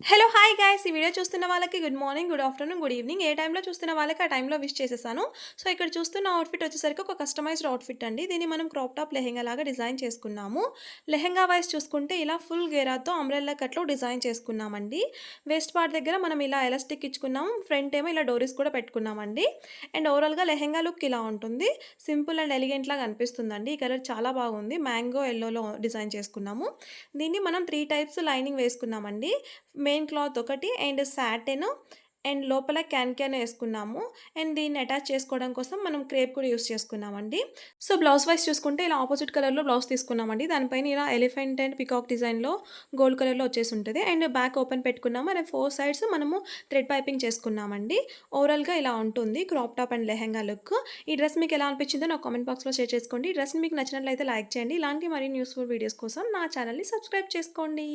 Hello hi guys ఈ video చూస్తున్న వాళ్ళకి good morning, good afternoon, good evening. ఏ టైంలో చూస్తున్న వాళ్ళకి ఆ టైంలో విష్ చేసేసాను. సో ఇక్కడ చూస్తున్న అవుట్‌ఫిట్ వచ్చేసరికి ఒక కస్టమైజ్డ్ అవుట్‌ఫిట్ అండి. దీన్ని మనం క్రాప్ టాప్ లెహెంగా లాగా డిజైన్ చేసుకున్నాము. లెహెంగా వైస్ చూసుకుంటే ఇలా ఫుల్ గేరాతో అంబ్రెల్లా కట్‌లో డిజైన్ చేసుకున్నామండి. వేస్ట్ పార్ట్ దగ్గర మనం ఇలా ఎలాస్టిక్ ఇచ్చుకున్నాము. ఫ్రంట్ ఏమో ఇలా డోరీస్ కూడా పెట్టుకున్నామండి. అండ్ ఓవరాల్‌గా లెహెంగా లుక్ ఇలా ఉంటుంది. సింపుల్ అండ్ ఎలిగెంట్ లాగా అనిపిస్తుందండి. ఈ కలర్ చాలా బాగుంది. మ్యాంగో యెల్లోలో డిజైన్ చేసుకున్నాము. దీన్ని మనం 3 టైప్స్ లైనింగ్ వేసుకున్నామండి. మెయిన్ క్లాత్ ఒకటి అండ్ సాటిన్ అండ్ లోపల క్యాన్ యేసుకున్నాము. అండ్ దీన్ని అటాచ్ చేసుకోవడం కోసం మనం క్రేప్ కూడా యూజ్ చేసుకున్నామండి. సో, బ్లౌజ్ వైస్ చూసుకుంటే ఇలా ఆపోజిట్ కలర్‌లో బ్లౌజ్ తీసుకున్నామండి. దానిపైన ఇలా ఎలిఫెంట్ అండ్ పీకాక్ డిజైన్‌లో గోల్డ్ కలర్‌లో వచ్చేసుంటది. అండ్ బ్యాక్ ఓపెన్ పెట్టుకున్నాము. అండ్ 4 సైడ్స్ మనము థ్రెడ్ పైపింగ్ చేసుకున్నామండి. ఓవరాల్‌గా ఇలా ఉంటుంది crop top and lehenga look. ఈ డ్రెస్ మీకు ఎలా అనిపించిందో నాకు కామెంట్ బాక్స్‌లో షేర్ చేసుకోండి. ఈ డ్రెస్ మీకు నచ్చినట్లయితే లైక్ చేయండి. ఇలాంటి మరిన్ని యూస్‌ఫుల్ వీడియోస్ కోసం నా ఛానెల్‌ని సబ్స్క్రైబ్ చేసుకోండి.